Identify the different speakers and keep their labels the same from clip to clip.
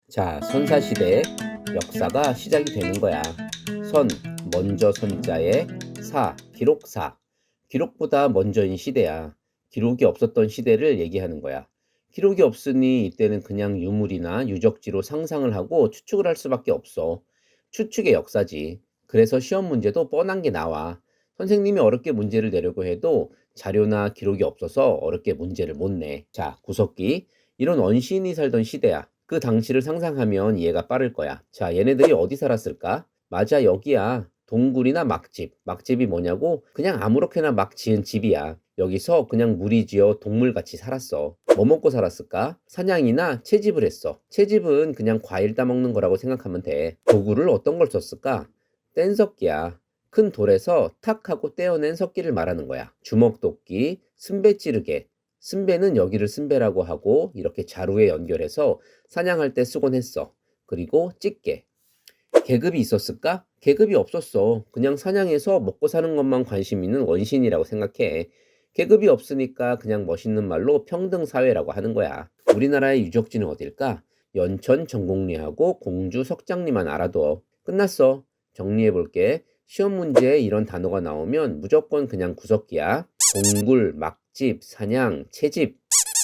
Speaker 1: 자, 선사시대의 역사가 시작이 되는 거야. 선, 먼저 선자에 사, 기록사. 기록보다 먼저인 시대야. 기록이 없었던 시대를 얘기하는 거야. 기록이 없으니 이때는 그냥 유물이나 유적지로 상상을 하고 추측을 할 수밖에 없어. 추측의 역사지. 그래서 시험 문제도 뻔한 게 나와. 선생님이 어렵게 문제를 내려고 해도 자료나 기록이 없어서 어렵게 문제를 못 내. 자, 구석기. 이런 원시인이 살던 시대야. 그 당시를 상상하면 이해가 빠를 거야. 자, 얘네들이 어디 살았을까? 맞아, 여기야. 동굴이나 막집. 막집이 뭐냐고? 그냥 아무렇게나 막 지은 집이야. 여기서 그냥 무리지어 동물같이 살았어. 뭐 먹고 살았을까? 사냥이나 채집을 했어. 채집은 그냥 과일 따먹는 거라고 생각하면 돼. 도구를 어떤 걸 썼을까? 뗀석기야. 큰 돌에서 탁 하고 떼어낸 석기를 말하는 거야. 주먹도끼, 순배 찌르개. 순배는 여기를 순배라고 하고 이렇게 자루에 연결해서 사냥할 때 쓰곤 했어. 그리고 찌개. 계급이 있었을까? 계급이 없었어. 그냥 사냥해서 먹고 사는 것만 관심 있는 원신이라고 생각해. 계급이 없으니까 그냥 멋있는 말로 평등사회라고 하는 거야. 우리나라의 유적지는 어딜까? 연천 정곡리하고 공주 석장리만 알아둬. 끝났어. 정리해볼게. 시험 문제에 이런 단어가 나오면 무조건 그냥 구석기야. 동굴, 막집, 사냥, 채집,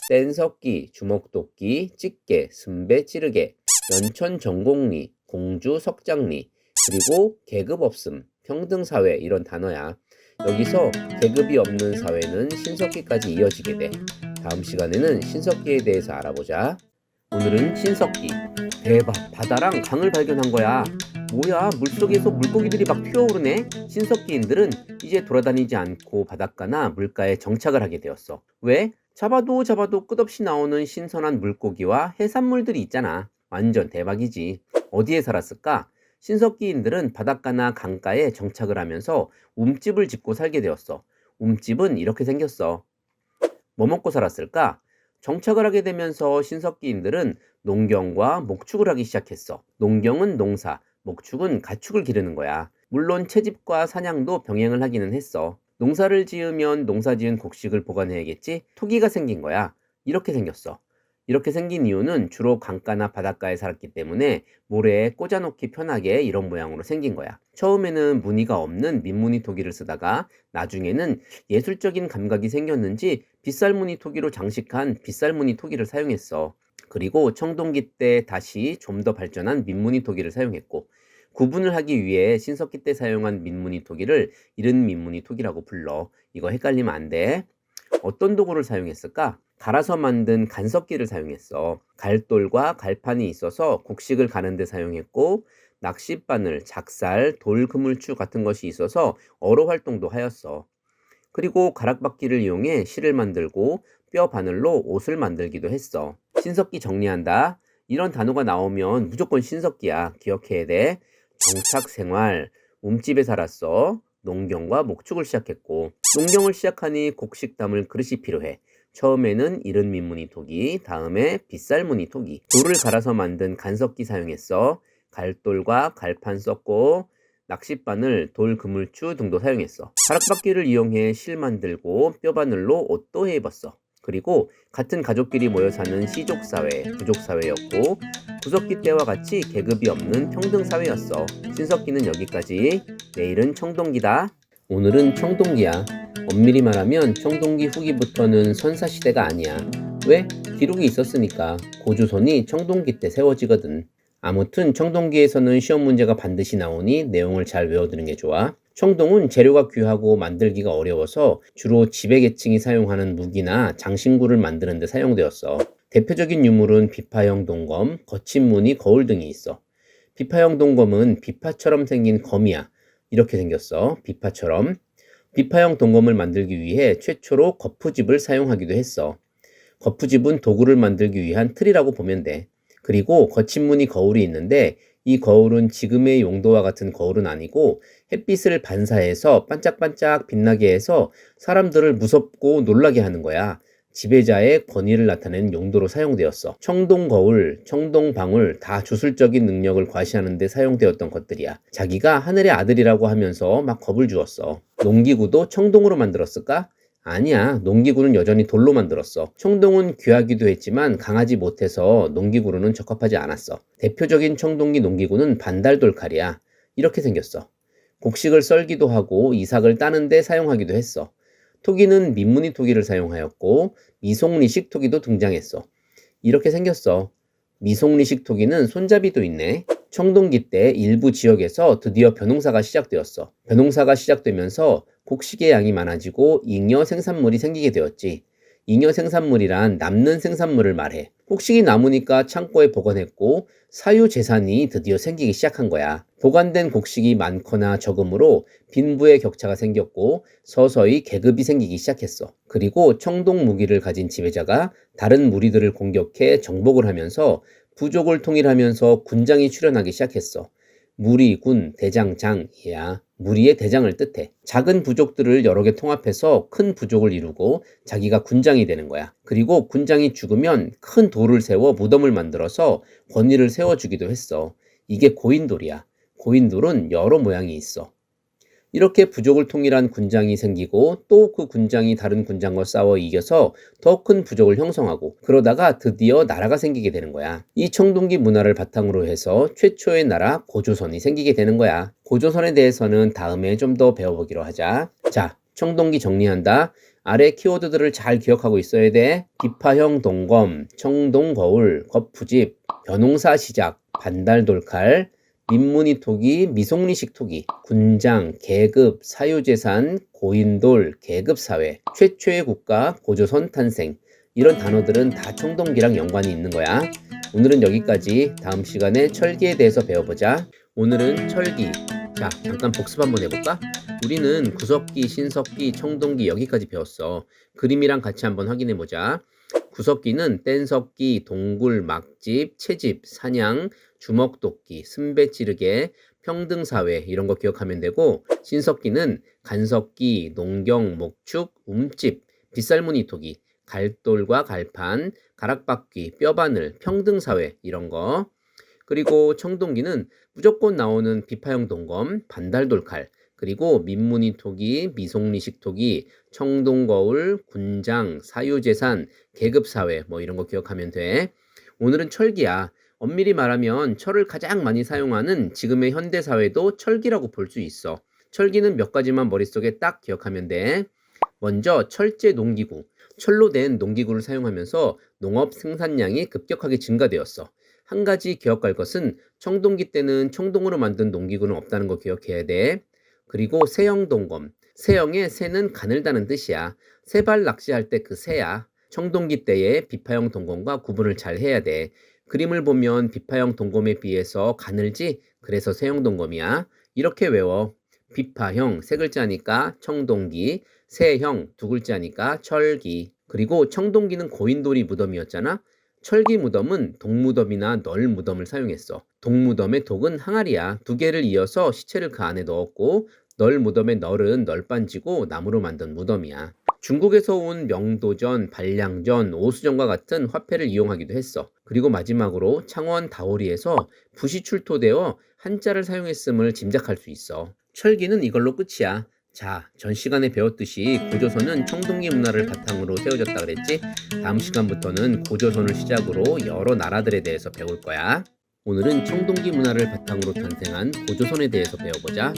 Speaker 1: 뗀석기, 주먹도끼, 찌개, 순배 찌르개, 연천 정곡리, 공주 석장리, 그리고 계급 없음, 평등사회 이런 단어야. 여기서 계급이 없는 사회는 신석기까지 이어지게 돼. 다음 시간에는 신석기에 대해서 알아보자. 오늘은 신석기. 대박, 바다랑 강을 발견한 거야. 뭐야, 물속에서 물고기들이 막 튀어오르네? 신석기인들은 이제 돌아다니지 않고 바닷가나 물가에 정착을 하게 되었어. 왜? 잡아도 끝없이 나오는 신선한 물고기와 해산물들이 있잖아. 완전 대박이지. 어디에 살았을까? 신석기인들은 바닷가나 강가에 정착을 하면서 움집을 짓고 살게 되었어. 움집은 이렇게 생겼어. 뭐 먹고 살았을까? 정착을 하게 되면서 신석기인들은 농경과 목축을 하기 시작했어. 농경은 농사, 목축은 가축을 기르는 거야. 물론 채집과 사냥도 병행을 하기는 했어. 농사를 지으면 농사지은 곡식을 보관해야겠지? 토기가 생긴 거야. 이렇게 생겼어. 이렇게 생긴 이유는 주로 강가나 바닷가에 살았기 때문에 모래에 꽂아놓기 편하게 이런 모양으로 생긴 거야. 처음에는 무늬가 없는 민무늬 토기를 쓰다가 나중에는 예술적인 감각이 생겼는지 빗살무늬 토기로 장식한 빗살무늬 토기를 사용했어. 그리고 청동기 때 다시 좀 더 발전한 민무늬 토기를 사용했고, 구분을 하기 위해 신석기 때 사용한 민무늬 토기를 이른 민무늬 토기라고 불러. 이거 헷갈리면 안 돼. 어떤 도구를 사용했을까? 갈아서 만든 간석기를 사용했어. 갈돌과 갈판이 있어서 곡식을 가는 데 사용했고, 낚싯바늘, 작살, 돌그물추 같은 것이 있어서 어로 활동도 하였어. 그리고 가락바퀴를 이용해 실을 만들고 뼈 바늘로 옷을 만들기도 했어. 신석기 정리한다. 이런 단어가 나오면 무조건 신석기야. 기억해야 돼. 정착생활, 움집에 살았어. 농경과 목축을 시작했고, 농경을 시작하니 곡식 담을 그릇이 필요해. 처음에는 이른 민무늬 토기, 다음에 빗살무늬 토기. 돌을 갈아서 만든 간석기 사용했어. 갈돌과 갈판 썼고, 낚싯바늘, 돌 그물추 등도 사용했어. 가락바퀴를 이용해 실 만들고 뼈바늘로 옷도 해 입었어. 그리고 같은 가족끼리 모여 사는 시족사회, 부족사회였고, 구석기 때와 같이 계급이 없는 평등사회였어. 신석기는 여기까지. 내일은 청동기다. 오늘은 청동기야. 엄밀히 말하면 청동기 후기부터는 선사시대가 아니야. 왜? 기록이 있었으니까. 고조선이 청동기 때 세워지거든. 아무튼 청동기에서는 시험 문제가 반드시 나오니 내용을 잘 외워두는 게 좋아. 청동은 재료가 귀하고 만들기가 어려워서 주로 지배계층이 사용하는 무기나 장신구를 만드는 데 사용되었어. 대표적인 유물은 비파형 동검, 거친 무늬 거울 등이 있어. 비파형 동검은 비파처럼 생긴 검이야. 이렇게 생겼어. 비파처럼. 비파형 동검을 만들기 위해 최초로 거푸집을 사용하기도 했어. 거푸집은 도구를 만들기 위한 틀이라고 보면 돼. 그리고 거친 무늬 거울이 있는데 이 거울은 지금의 용도와 같은 거울은 아니고 햇빛을 반사해서 반짝반짝 빛나게 해서 사람들을 무섭고 놀라게 하는 거야. 지배자의 권위를 나타내는 용도로 사용되었어. 청동거울, 청동방울 다 주술적인 능력을 과시하는 데 사용되었던 것들이야. 자기가 하늘의 아들이라고 하면서 막 겁을 주었어. 농기구도 청동으로 만들었을까? 아니야, 농기구는 여전히 돌로 만들었어. 청동은 귀하기도 했지만 강하지 못해서 농기구로는 적합하지 않았어. 대표적인 청동기 농기구는 반달돌 칼이야. 이렇게 생겼어. 곡식을 썰기도 하고 이삭을 따는 데 사용하기도 했어. 토기는 민무늬 토기를 사용하였고 미송리식 토기도 등장했어. 이렇게 생겼어. 미송리식 토기는 손잡이도 있네. 청동기 때 일부 지역에서 드디어 벼농사가 시작되었어. 벼농사가 시작되면서 곡식의 양이 많아지고 잉여 생산물이 생기게 되었지. 잉여 생산물이란 남는 생산물을 말해. 곡식이 남으니까 창고에 보관했고 사유 재산이 드디어 생기기 시작한 거야. 보관된 곡식이 많거나 적음으로 빈부의 격차가 생겼고 서서히 계급이 생기기 시작했어. 그리고 청동 무기를 가진 지배자가 다른 무리들을 공격해 정복을 하면서 부족을 통일하면서 군장이 출현하기 시작했어. 무리, 군, 대장, 장이야. 무리의 대장을 뜻해. 작은 부족들을 여러 개 통합해서 큰 부족을 이루고 자기가 군장이 되는 거야. 그리고 군장이 죽으면 큰 돌을 세워 무덤을 만들어서 권위를 세워주기도 했어. 이게 고인돌이야. 고인돌은 여러 모양이 있어. 이렇게 부족을 통일한 군장이 생기고 또 그 군장이 다른 군장과 싸워 이겨서 더 큰 부족을 형성하고 그러다가 드디어 나라가 생기게 되는 거야. 이 청동기 문화를 바탕으로 해서 최초의 나라 고조선이 생기게 되는 거야. 고조선에 대해서는 다음에 좀 더 배워보기로 하자. 자, 청동기 정리한다. 아래 키워드들을 잘 기억하고 있어야 돼. 비파형 동검, 청동거울, 거푸집, 벼농사 시작, 반달돌칼, 민무늬 토기, 미송리식 토기, 군장, 계급, 사유재산, 고인돌, 계급사회, 최초의 국가, 고조선 탄생. 이런 단어들은 다 청동기랑 연관이 있는 거야. 오늘은 여기까지. 다음 시간에 철기에 대해서 배워보자. 오늘은 철기. 자, 잠깐 복습 한번 해볼까? 우리는 구석기, 신석기, 청동기 여기까지 배웠어. 그림이랑 같이 한번 확인해보자. 구석기는 뗀석기, 동굴, 막집, 채집, 사냥, 주먹도끼, 순배 찌르개, 평등사회 이런 거 기억하면 되고, 신석기는 간석기, 농경, 목축, 움집, 빗살무늬 토기, 갈돌과 갈판, 가락바퀴, 뼈바늘, 평등사회 이런 거. 그리고 청동기는 무조건 나오는 비파형 동검, 반달돌칼, 그리고 민무늬 토기, 미송리식 토기, 청동거울, 군장, 사유재산, 계급사회 뭐 이런 거 기억하면 돼. 오늘은 철기야. 엄밀히 말하면 철을 가장 많이 사용하는 지금의 현대사회도 철기라고 볼 수 있어. 철기는 몇 가지만 머릿속에 딱 기억하면 돼. 먼저 철제 농기구. 철로 된 농기구를 사용하면서 농업 생산량이 급격하게 증가되었어. 한 가지 기억할 것은 청동기 때는 청동으로 만든 농기구는 없다는 거 기억해야 돼. 그리고 새형동검. 새형의 새는 가늘다는 뜻이야. 새발 낚시할 때 그 새야. 청동기 때의 비파형 동검과 구분을 잘 해야 돼. 그림을 보면 비파형 동검에 비해서 가늘지? 그래서 새형 동검이야. 이렇게 외워. 비파형 세 글자니까 청동기, 새형 두 글자니까 철기. 그리고 청동기는 고인돌이 무덤이었잖아. 철기 무덤은 동무덤이나 널 무덤을 사용했어. 동무덤의 독은 항아리야. 두 개를 이어서 시체를 그 안에 넣었고 널 무덤의 널은 널빤지고 나무로 만든 무덤이야. 중국에서 온 명도전, 반량전, 오수전과 같은 화폐를 이용하기도 했어. 그리고 마지막으로 창원 다오리에서 붓이 출토되어 한자를 사용했음을 짐작할 수 있어. 철기는 이걸로 끝이야. 자, 전 시간에 배웠듯이 고조선은 청동기 문화를 바탕으로 세워졌다 그랬지? 다음 시간부터는 고조선을 시작으로 여러 나라들에 대해서 배울 거야. 오늘은 청동기 문화를 바탕으로 탄생한 고조선에 대해서 배워보자.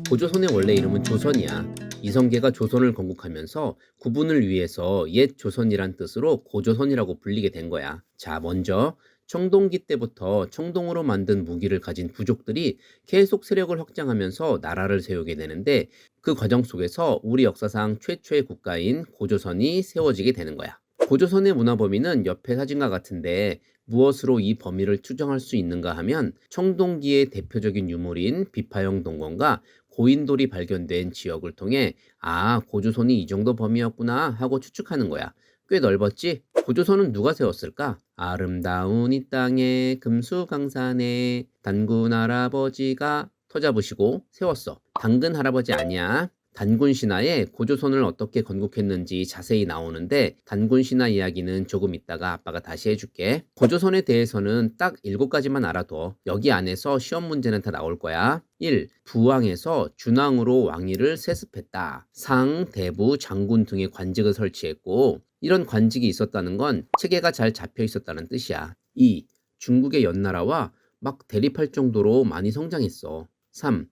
Speaker 1: 고조선의 원래 이름은 조선이야. 이성계가 조선을 건국하면서 구분을 위해서 옛 조선이란 뜻으로 고조선이라고 불리게 된 거야. 자, 먼저 청동기 때부터 청동으로 만든 무기를 가진 부족들이 계속 세력을 확장하면서 나라를 세우게 되는데 그 과정 속에서 우리 역사상 최초의 국가인 고조선이 세워지게 되는 거야. 고조선의 문화 범위는 옆에 사진과 같은데 무엇으로 이 범위를 추정할 수 있는가 하면 청동기의 대표적인 유물인 비파형 동검과 고인돌이 발견된 지역을 통해 아, 고조선이 이 정도 범위였구나 하고 추측하는 거야. 꽤 넓었지? 고조선은 누가 세웠을까? 아름다운 이 땅에 금수강산에 단군 할아버지가 터잡으시고 세웠어. 당근 할아버지 아니야. 단군 신화에 고조선을 어떻게 건국했는지 자세히 나오는데 단군 신화 이야기는 조금 있다가 아빠가 다시 해줄게. 고조선에 대해서는 딱 7가지만 알아둬. 여기 안에서 시험 문제는 다 나올 거야. 1. 부왕에서 준왕으로 왕위를 세습했다. 상, 대부, 장군 등의 관직을 설치했고 이런 관직이 있었다는 건 체계가 잘 잡혀 있었다는 뜻이야. 2. 중국의 연나라와 막 대립할 정도로 많이 성장했어. 3.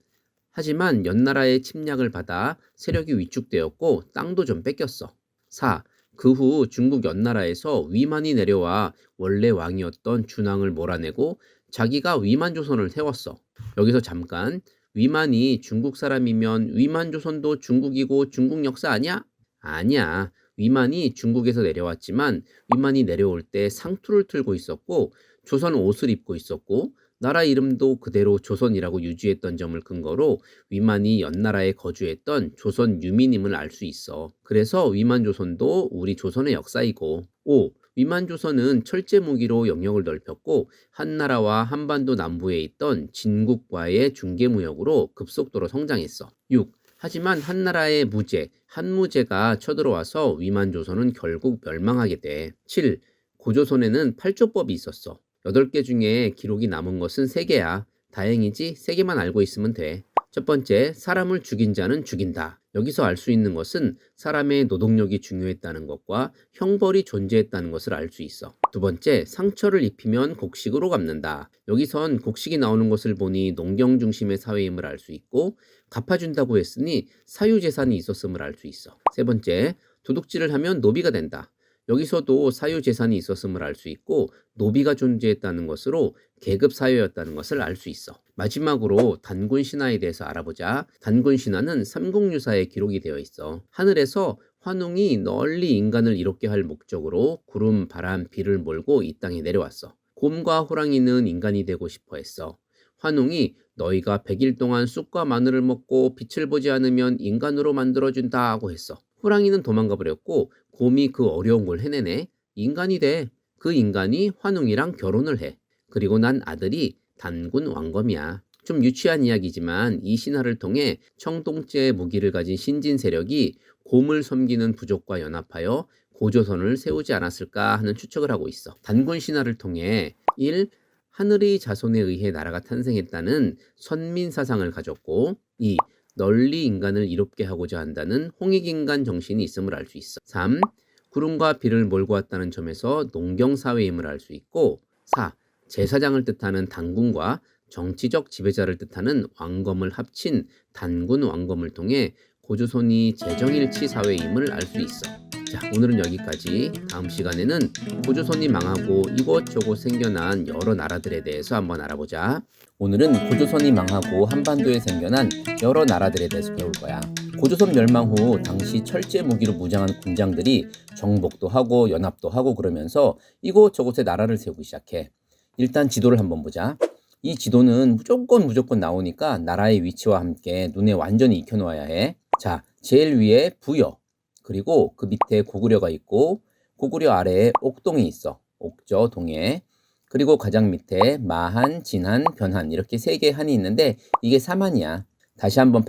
Speaker 1: 하지만 연나라의 침략을 받아 세력이 위축되었고 땅도 좀 뺏겼어. 4. 그 후 중국 연나라에서 위만이 내려와 원래 왕이었던 준왕을 몰아내고 자기가 위만조선을 세웠어. 여기서 잠깐, 위만이 중국 사람이면 위만조선도 중국이고 중국 역사 아니야? 아니야. 위만이 중국에서 내려왔지만 위만이 내려올 때 상투를 틀고 있었고 조선 옷을 입고 있었고 나라 이름도 그대로 조선이라고 유지했던 점을 근거로 위만이 연나라에 거주했던 조선 유민임을 알 수 있어. 그래서 위만조선도 우리 조선의 역사이고. 5. 위만조선은 철제 무기로 영역을 넓혔고 한나라와 한반도 남부에 있던 진국과의 중개무역으로 급속도로 성장했어. 6. 하지만 한나라의 무제, 한무제가 쳐들어와서 위만조선은 결국 멸망하게 돼. 7. 고조선에는 8조법이 있었어. 8개 중에 기록이 남은 것은 3개야. 다행이지 3개만 알고 있으면 돼. 첫 번째, 사람을 죽인 자는 죽인다. 여기서 알 수 있는 것은 사람의 노동력이 중요했다는 것과 형벌이 존재했다는 것을 알 수 있어. 두 번째, 상처를 입히면 곡식으로 갚는다. 여기선 곡식이 나오는 것을 보니 농경 중심의 사회임을 알 수 있고 갚아준다고 했으니 사유재산이 있었음을 알 수 있어. 세 번째, 도둑질을 하면 노비가 된다. 여기서도 사유재산이 있었음을 알 수 있고 노비가 존재했다는 것으로 계급 사회였다는 것을 알 수 있어. 마지막으로 단군 신화에 대해서 알아보자. 단군 신화는 삼국유사에 기록이 되어 있어. 하늘에서 환웅이 널리 인간을 이롭게 할 목적으로 구름, 바람, 비를 몰고 이 땅에 내려왔어. 곰과 호랑이는 인간이 되고 싶어 했어. 환웅이 너희가 100일 동안 쑥과 마늘을 먹고 빛을 보지 않으면 인간으로 만들어준다 하고 했어. 호랑이는 도망가 버렸고 곰이 그 어려운 걸 해내네. 인간이 돼. 그 인간이 환웅이랑 결혼을 해. 그리고 난 아들이 단군 왕검이야. 좀 유치한 이야기지만 이 신화를 통해 청동제 무기를 가진 신진 세력이 곰을 섬기는 부족과 연합하여 고조선을 세우지 않았을까 하는 추측을 하고 있어. 단군 신화를 통해 1. 하늘의 자손에 의해 나라가 탄생했다는 선민 사상을 가졌고 2. 널리 인간을 이롭게 하고자 한다는 홍익인간 정신이 있음을 알 수 있어. 3. 구름과 비를 몰고 왔다는 점에서 농경사회임을 알 수 있고 4. 제사장을 뜻하는 단군과 정치적 지배자를 뜻하는 왕검을 합친 단군 왕검을 통해 고조선이 재정일치 사회임을 알 수 있어. 자, 오늘은 여기까지. 다음 시간에는 고조선이 망하고 이곳저곳 생겨난 여러 나라들에 대해서 한번 알아보자. 오늘은 고조선이 망하고 한반도에 생겨난 여러 나라들에 대해서 배울 거야. 고조선 멸망 후 당시 철제 무기로 무장한 군장들이 정복도 하고 연합도 하고 그러면서 이곳저곳에 나라를 세우기 시작해. 일단 지도를 한번 보자. 이 지도는 무조건 나오니까 나라의 위치와 함께 눈에 완전히 익혀놓아야 해. 자, 제일 위에 부여, 그리고 그 밑에 고구려가 있고 고구려 아래에 옥동이 있어. 옥저, 동해. 그리고 가장 밑에 마한, 진한, 변한 이렇게 3개의 한이 있는데 이게 삼한이야. 다시 한번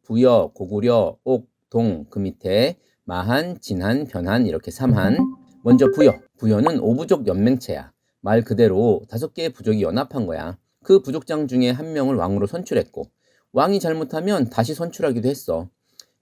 Speaker 1: 부여, 고구려, 옥, 동, 그 밑에 마한, 진한, 변한 이렇게 3한. 먼저 부여. 부여는 5부족 연맹체야. 말 그대로 5개의 부족이 연합한 거야. 그 부족장 중에 한 명을 왕으로 선출했고 왕이 잘못하면 다시 선출하기도 했어.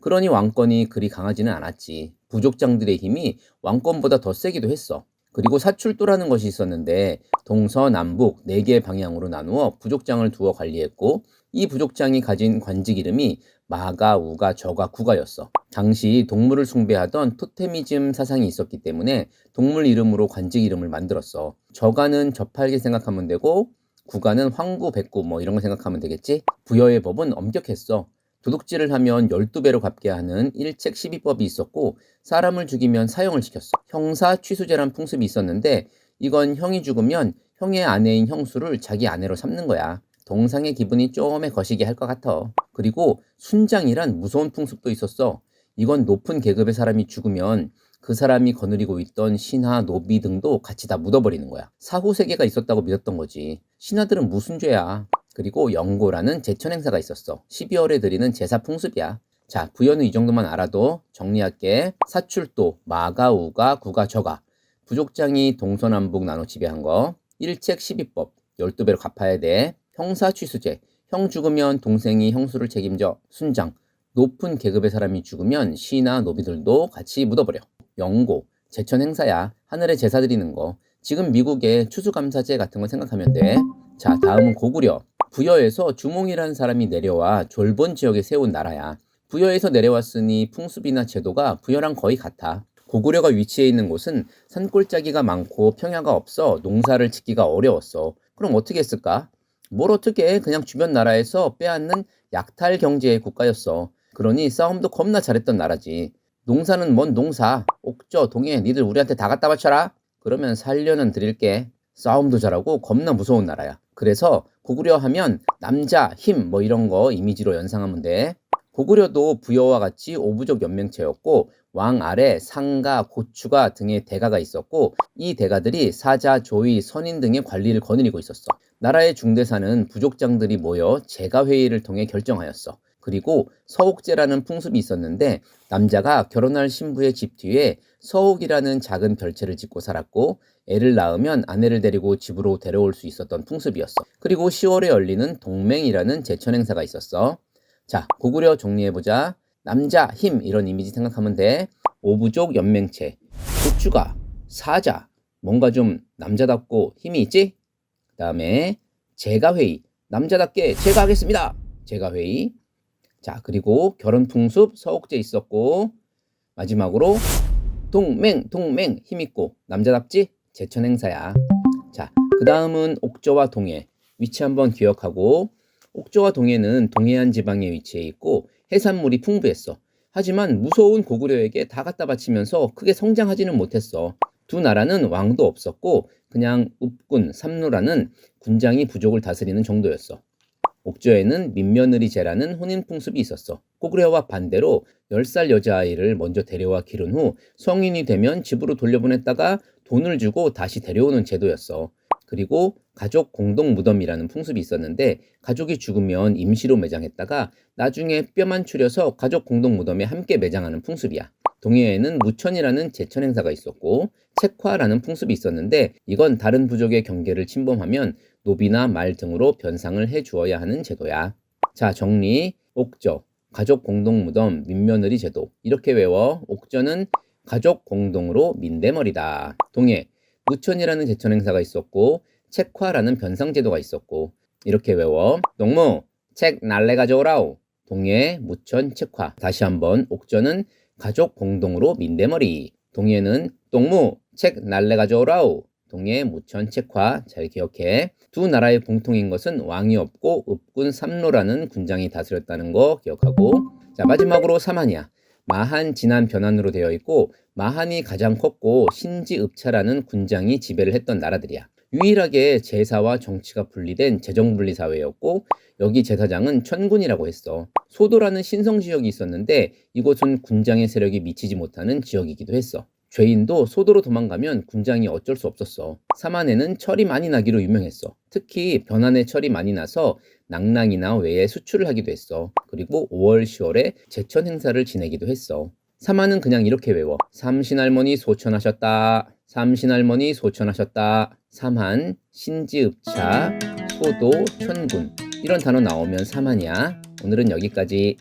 Speaker 1: 그러니 왕권이 그리 강하지는 않았지. 부족장들의 힘이 왕권보다 더 세기도 했어. 그리고 사출도라는 것이 있었는데 동서남북 4개의 방향으로 나누어 부족장을 두어 관리했고 이 부족장이 가진 관직 이름이 마가, 우가, 저가, 구가였어. 당시 동물을 숭배하던 토테미즘 사상이 있었기 때문에 동물 이름으로 관직 이름을 만들었어. 저가는 저팔계 생각하면 되고 구가는 황구, 백구 뭐 이런 거 생각하면 되겠지? 부여의 법은 엄격했어. 도둑질을 하면 12배로 갚게 하는 일책 12법이 있었고 사람을 죽이면 사형을 시켰어. 형사 취수제란 풍습이 있었는데 이건 형이 죽으면 형의 아내인 형수를 자기 아내로 삼는 거야. 동상의 기분이 쪼매 거시기 할 것 같아. 그리고 순장이란 무서운 풍습도 있었어. 이건 높은 계급의 사람이 죽으면 그 사람이 거느리고 있던 신하, 노비 등도 같이 다 묻어버리는 거야. 사후세계가 있었다고 믿었던 거지. 신하들은 무슨 죄야. 그리고 영고라는 제천 행사가 있었어. 12월에 드리는 제사 풍습이야. 자, 부여는 이 정도만 알아도 정리할게. 사출도, 마가, 우가, 구가, 저가. 부족장이 동서남북 나눠 지배한 거. 일책 12법, 12배로 갚아야 돼. 형사 취수제, 형 죽으면 동생이 형수를 책임져. 순장, 높은 계급의 사람이 죽으면 시나 노비들도 같이 묻어버려. 영고, 제천 행사야. 하늘에 제사 드리는 거. 지금 미국의 추수감사제 같은 거 생각하면 돼. 자, 다음은 고구려. 부여에서 주몽이라는 사람이 내려와 졸본 지역에 세운 나라야. 부여에서 내려왔으니 풍습이나 제도가 부여랑 거의 같아. 고구려가 위치해 있는 곳은 산골짜기가 많고 평야가 없어 농사를 짓기가 어려웠어. 그럼 어떻게 했을까? 뭘 어떻게 해? 그냥 주변 나라에서 빼앗는 약탈 경제의 국가였어. 그러니 싸움도 겁나 잘했던 나라지. 농사는 뭔 농사? 옥저, 동해, 니들 우리한테 다 갖다 바쳐라. 그러면 살려는 드릴게. 싸움도 잘하고 겁나 무서운 나라야. 그래서 고구려 하면 남자, 힘 뭐 이런 거 이미지로 연상하면 돼. 고구려도 부여와 같이 오부족 연맹체였고 왕 아래 상가, 고추가 등의 대가가 있었고 이 대가들이 사자, 조위, 선인 등의 관리를 거느리고 있었어. 나라의 중대사는 부족장들이 모여 제가회의를 통해 결정하였어. 그리고 서옥제라는 풍습이 있었는데 남자가 결혼할 신부의 집 뒤에 서옥이라는 작은 별채를 짓고 살았고 애를 낳으면 아내를 데리고 집으로 데려올 수 있었던 풍습이었어. 그리고 10월에 열리는 동맹이라는 제천 행사가 있었어. 자, 고구려 정리해보자. 남자, 힘 이런 이미지 생각하면 돼. 오부족 연맹체, 고추가, 사자, 뭔가 좀 남자답고 힘이 있지? 그 다음에 제가회의, 남자답게 제가 하겠습니다. 제가회의. 자, 그리고 결혼풍습, 서옥제 있었고 마지막으로 동맹 힘있고 남자답지? 제천 행사야. 자, 그 다음은 옥저와 동해. 위치 한번 기억하고 옥저와 동해는 동해안 지방에 위치해 있고 해산물이 풍부했어. 하지만 무서운 고구려에게 다 갖다 바치면서 크게 성장하지는 못했어. 두 나라는 왕도 없었고 그냥 읍군, 삼루라는 군장이 부족을 다스리는 정도였어. 옥저에는 민며느리제라는 혼인 풍습이 있었어. 고구려와 반대로 10살 여자아이를 먼저 데려와 기른 후 성인이 되면 집으로 돌려보냈다가 돈을 주고 다시 데려오는 제도였어. 그리고 가족 공동 무덤이라는 풍습이 있었는데 가족이 죽으면 임시로 매장했다가 나중에 뼈만 추려서 가족 공동 무덤에 함께 매장하는 풍습이야. 동해에는 무천이라는 제천 행사가 있었고 책화라는 풍습이 있었는데 이건 다른 부족의 경계를 침범하면 노비나 말 등으로 변상을 해주어야 하는 제도야. 자, 정리. 옥저, 가족 공동 무덤, 민며느리 제도. 이렇게 외워. 옥저는 가족 공동으로 민대머리다. 동해, 무천이라는 제천 행사가 있었고 책화라는 변상 제도가 있었고 이렇게 외워. 농무, 책 날래 가져오라오. 동해, 무천, 책화. 다시 한번. 옥저는 가족 공동으로 민대머리. 동해는 똥무, 책 날래 가져오라오. 동해, 무천, 책화. 잘 기억해. 두 나라의 공통인 것은 왕이 없고 읍군 삼로라는 군장이 다스렸다는 거 기억하고. 자, 마지막으로 사만이야. 마한, 진한, 변한으로 되어 있고 마한이 가장 컸고 신지읍차라는 군장이 지배를 했던 나라들이야. 유일하게 제사와 정치가 분리된 재정분리 사회였고 여기 제사장은 천군이라고 했어. 소도라는 신성지역이 있었는데 이곳은 군장의 세력이 미치지 못하는 지역이기도 했어. 죄인도 소도로 도망가면 군장이 어쩔 수 없었어. 사만에는 철이 많이 나기로 유명했어. 특히 변한에 철이 많이 나서 낭랑이나 외에 수출을 하기도 했어. 그리고 5월, 10월에 제천 행사를 지내기도 했어. 사만은 그냥 이렇게 외워. 삼신할머니 소천하셨다. 삼신할머니 소천하셨다. 삼한, 신지읍차, 소도, 천군 이런 단어 나오면 사만이야. 오늘은 여기까지.